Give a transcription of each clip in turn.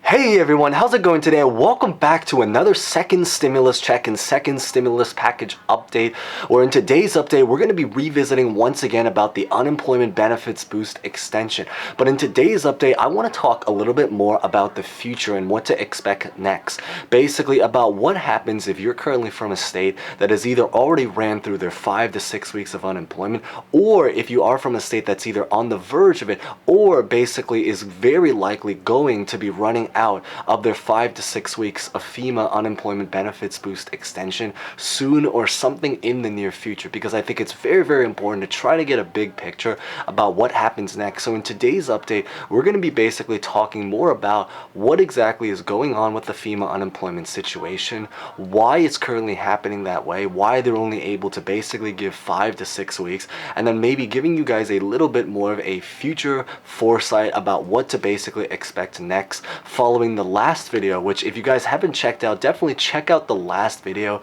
Hey everyone, how's it going today? Welcome back to another second stimulus check and second stimulus package update, where in today's update we're going to be revisiting once again about the unemployment benefits boost extension. But in today's update, I want to talk a little bit more about the future and what to expect next. Basically about what happens if you're currently from a state that has either already ran through their 5 to 6 weeks of unemployment, or if you are from a state that's either on the verge of it or basically is very likely going to be running out of their 5 to 6 weeks of FEMA unemployment benefits boost extension soon or something in the near future, because I think it's very important to try to get a big picture about what happens next. So in today's update, we're going to be basically talking more about what exactly is going on with the FEMA unemployment situation, why it's currently happening that way, why they're only able to basically give 5 to 6 weeks, and then maybe giving you guys a little bit more of a future foresight about what to basically expect next following the last video, which if you guys haven't checked out, definitely check out the last video.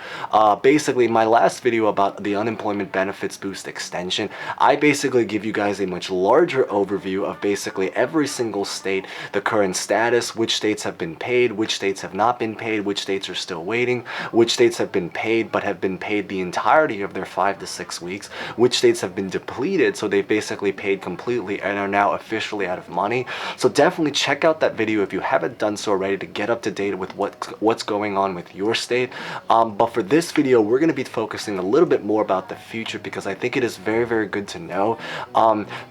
Basically my last video about the unemployment benefits boost extension, I basically give you guys a much larger overview of basically every single state, the current status, which states have been paid, which states have not been paid, which states are still waiting, which states have been paid but have been paid the entirety of their 5 to 6 weeks, which states have been depleted, so they've basically paid completely and are now officially out of money. So definitely check out that video if you haven't done so already to get up to date with what's going on with your state. But for this video, we're going to be focusing a little bit more about the future, because I think it is very good to know.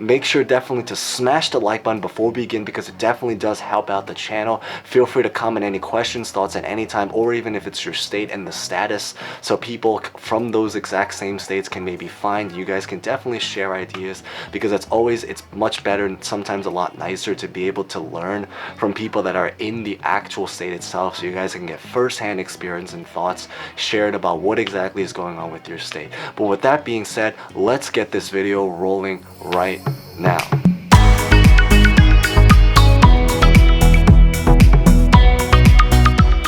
Make sure definitely to smash the like button before we begin, because it definitely does help out the channel. Feel free to comment any questions, thoughts at any time, or even if it's your state and the status, so people from those exact same states can maybe find you guys can definitely share ideas, because it's much better and sometimes a lot nicer to be able to learn from people that are in the actual state itself, so you guys can get first-hand experience and thoughts shared about what exactly is going on with your state. But with that being said, let's get this video rolling right now.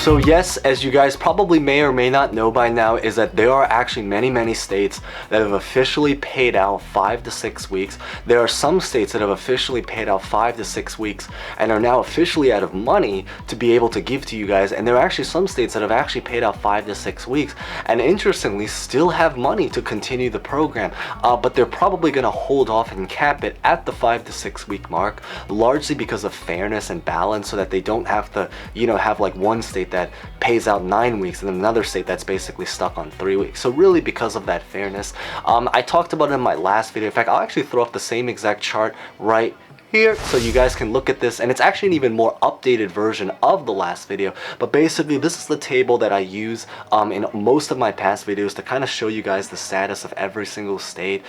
So yes, as you guys probably may or may not know by now, is that there are actually many states that have officially paid out 5 to 6 weeks. There are some states that have officially paid out 5 to 6 weeks and are now officially out of money to be able to give to you guys. And there are actually some states that have actually paid out 5 to 6 weeks and interestingly still have money to continue the program. But they're probably going to hold off and cap it at the 5 to 6 week mark, largely because of fairness and balance, so that they don't have to, have like one state that pays out 9 weeks and then another state that's basically stuck on 3 weeks. So really because of that fairness, I talked about it in my last video. In fact, I'll actually throw up the same exact chart right here so you guys can look at this, and it's actually an even more updated version of the last video. But basically this is the table that I use in most of my past videos to kind of show you guys the status of every single state.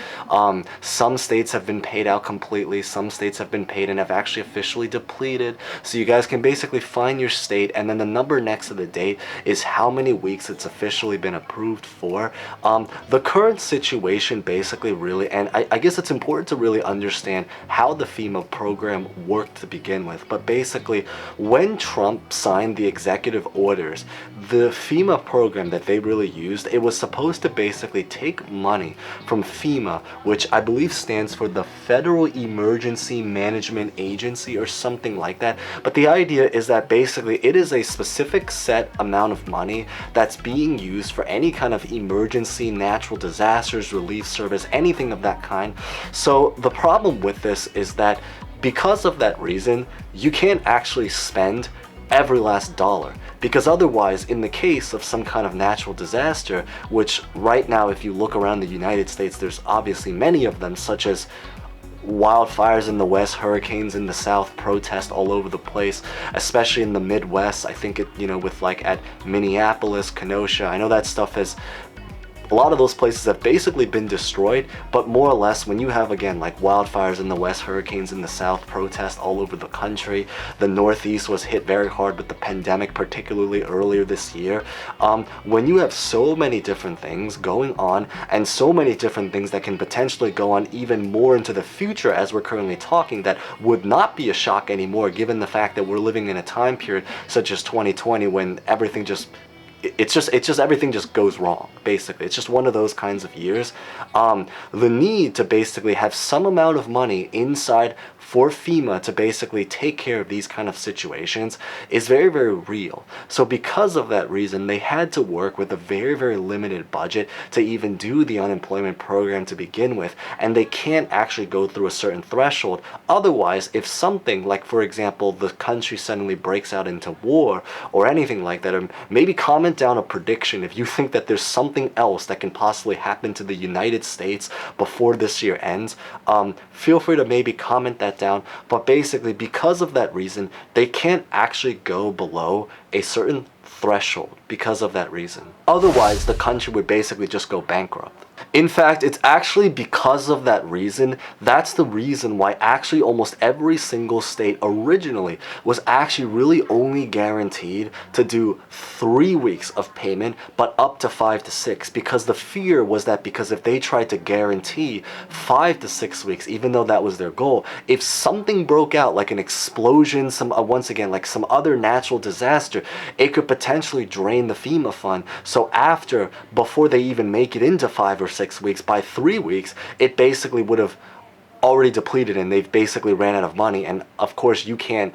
Some states have been paid out completely, some states have been paid and have actually officially depleted, so you guys can basically find your state, and then the number next to the date is how many weeks it's officially been approved for. The current situation basically really, and I guess it's important to really understand how the FEMA program worked to begin with. But basically when Trump signed the executive orders, the FEMA program that they really used, it was supposed to basically take money from FEMA, which I believe stands for the Federal Emergency Management Agency or something like that. But the idea is that basically it is a specific set amount of money that's being used for any kind of emergency, natural disasters, relief service, anything of that kind. So the problem with this is that because of that reason, you can't actually spend every last dollar, because otherwise, in the case of some kind of natural disaster, which right now if you look around the United States, there's obviously many of them, such as wildfires in the west, hurricanes in the south, protests all over the place, especially in the Midwest. I think it, with like at Minneapolis, Kenosha, I know that stuff has, a lot of those places have basically been destroyed, but more or less when you have, again, like wildfires in the west, hurricanes in the south, protests all over the country, the Northeast was hit very hard with the pandemic, particularly earlier this year. When you have so many different things going on and so many different things that can potentially go on even more into the future, as we're currently talking, that would not be a shock anymore, given the fact that we're living in a time period such as 2020 when everything just everything just goes wrong, basically. It's just one of those kinds of years. The need to basically have some amount of money inside for FEMA to basically take care of these kind of situations is very, very real. So because of that reason, they had to work with a very, very limited budget to even do the unemployment program to begin with, and they can't actually go through a certain threshold. Otherwise, if something like, for example, the country suddenly breaks out into war or anything like that, or maybe comment down a prediction if you think that there's something else that can possibly happen to the United States before this year ends, feel free to maybe comment that down. But basically, because of that reason, they can't actually go below a certain threshold because of that reason. Otherwise, the country would basically just go bankrupt. In fact, it's actually because of that reason, that's the reason why actually almost every single state originally was actually really only guaranteed to do 3 weeks of payment, but up to 5 to 6, because the fear was that because if they tried to guarantee 5 to 6 weeks, even though that was their goal, if something broke out like an explosion, once again, like some other natural disaster, it could potentially drain the FEMA fund. So before they even make it into 5 or 6 weeks, by 3 weeks, it basically would have already depleted and they've basically ran out of money. And of course, you can't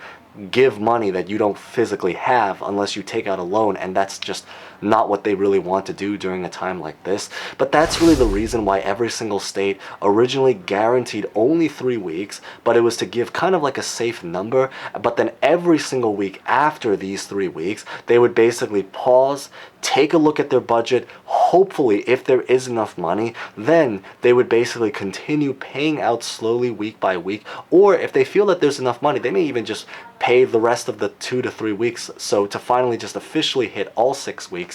give money that you don't physically have unless you take out a loan, and that's just not what they really want to do during a time like this. But that's really the reason why every single state originally guaranteed only 3 weeks, but it was to give kind of like a safe number. But then every single week after these 3 weeks, they would basically pause, take a look at their budget. Hopefully, if there is enough money, then they would basically continue paying out slowly week by week. Or if they feel that there's enough money, they may even just pay the rest of the 2 to 3 weeks, so to finally just officially hit all 6 weeks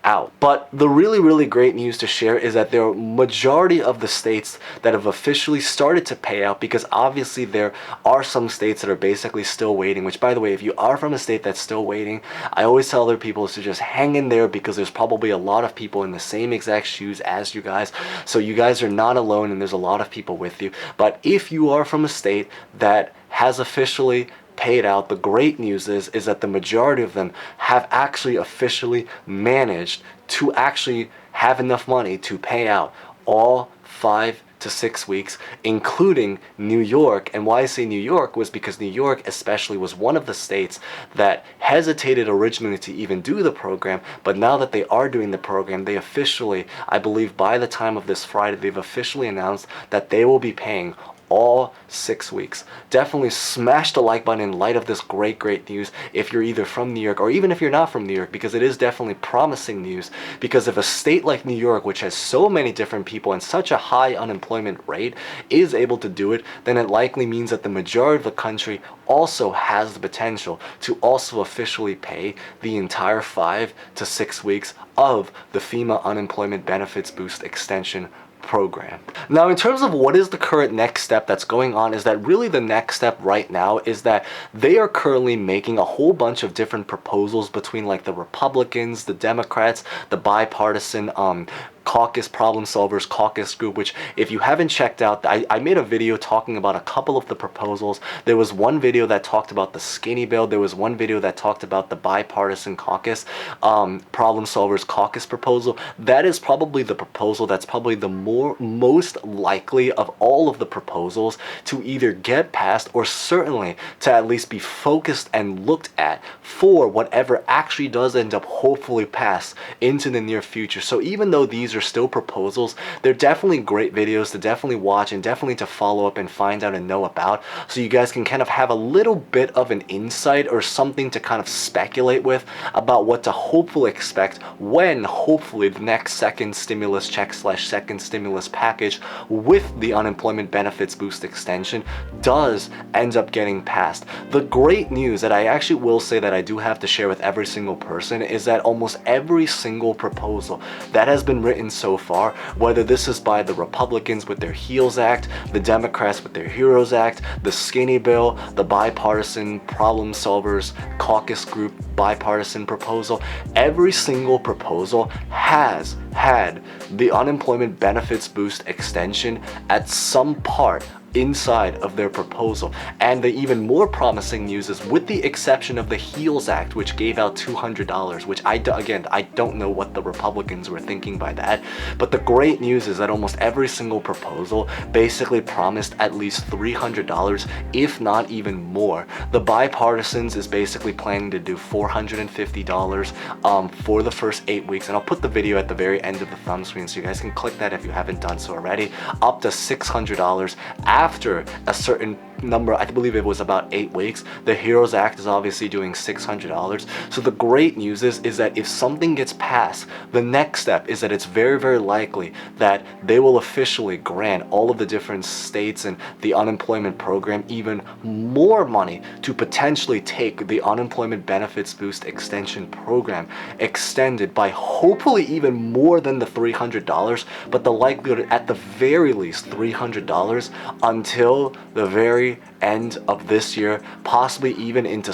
out. But the really, really great news to share is that there are majority of the states that have officially started to pay out, because obviously there are some states that are basically still waiting, which, by the way, if you are from a state that's still waiting, I always tell other people to just hang in there, because there's probably a lot of people in the same exact shoes as you guys. So you guys are not alone, and there's a lot of people with you. But if you are from a state that has officially paid out, the great news is that the majority of them have actually officially managed to actually have enough money to pay out all 5 to 6 weeks, including New York. And why I say New York was because New York especially was one of the states that hesitated originally to even do the program, but now that they are doing the program, they officially, I believe by the time of this Friday, they've officially announced that they will be paying all 6 weeks. Definitely smash the like button in light of this great news if you're either from New York or even if you're not from New York, because it is definitely promising news. Because if a state like New York, which has so many different people and such a high unemployment rate, is able to do it, then it likely means that the majority of the country also has the potential to also officially pay the entire 5 to 6 weeks of the FEMA Unemployment Benefits Boost Extension program. Now, in terms of what is the current next step that's going on, is that really the next step right now is that they are currently making a whole bunch of different proposals between like the Republicans, the Democrats, the bipartisan problem solvers caucus group, which if you haven't checked out, I made a video talking about a couple of the proposals. There was one video that talked about the skinny bill. There was one video that talked about the bipartisan caucus problem solvers caucus proposal. That is probably the proposal that's probably the most likely of all of the proposals to either get passed or certainly to at least be focused and looked at for whatever actually does end up hopefully pass into the near future. So even though these are still proposals, they're definitely great videos to definitely watch and definitely to follow up and find out and know about, so you guys can kind of have a little bit of an insight or something to kind of speculate with about what to hopefully expect when hopefully the next second stimulus check / second stimulus package with the unemployment benefits boost extension does end up getting passed. The great news that I actually will say that I do have to share with every single person is that almost every single proposal that has been written so far, whether this is by the Republicans with their HEALS Act, the Democrats with their HEROES Act, the skinny bill, the bipartisan problem solvers caucus group bipartisan proposal, every single proposal has had the unemployment benefits boost extension at some part inside of their proposal. And the even more promising news is, with the exception of the HEALS Act, which gave out $200, which I don't know what the Republicans were thinking by that, but the great news is that almost every single proposal basically promised at least $300, if not even more. The bipartisans is basically planning to do $450 for the first 8 weeks, and I'll put the video at the very end of the thumb screen so you guys can click that if you haven't done so already, up to $600 after a certain number, I believe it was about 8 weeks. The HEROES Act is obviously doing $600. So the great news is that if something gets passed, the next step is that it's very, very likely that they will officially grant all of the different states and the unemployment program even more money to potentially take the unemployment benefits boost extension program extended by hopefully even more than the $300, but the likelihood at the very least $300 until the very end of this year, possibly even into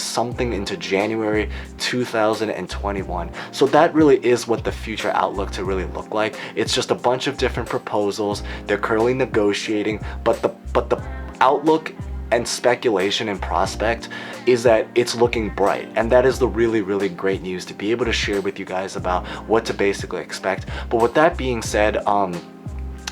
January 2021. So that really is what the future outlook to really look like. It's just a bunch of different proposals. They're currently negotiating, but the outlook and speculation and prospect is that it's looking bright, and that is the really, really great news to be able to share with you guys about what to basically expect. But with that being said,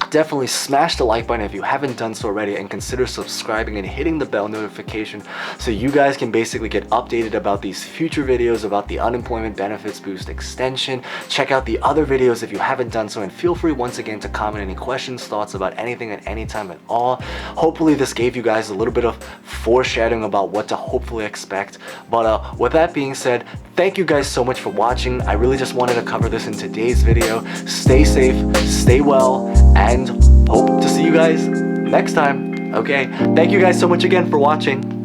definitely smash the like button if you haven't done so already, and consider subscribing and hitting the bell notification so you guys can basically get updated about these future videos about the unemployment benefits boost extension. Check out the other videos if you haven't done so, and feel free once again to comment any questions, thoughts about anything at any time at all. Hopefully this gave you guys a little bit of foreshadowing about what to hopefully expect. But with that being said, thank you guys so much for watching. I really just wanted to cover this in today's video. Stay safe, stay well, and hope to see you guys next time. Okay, thank you guys so much again for watching.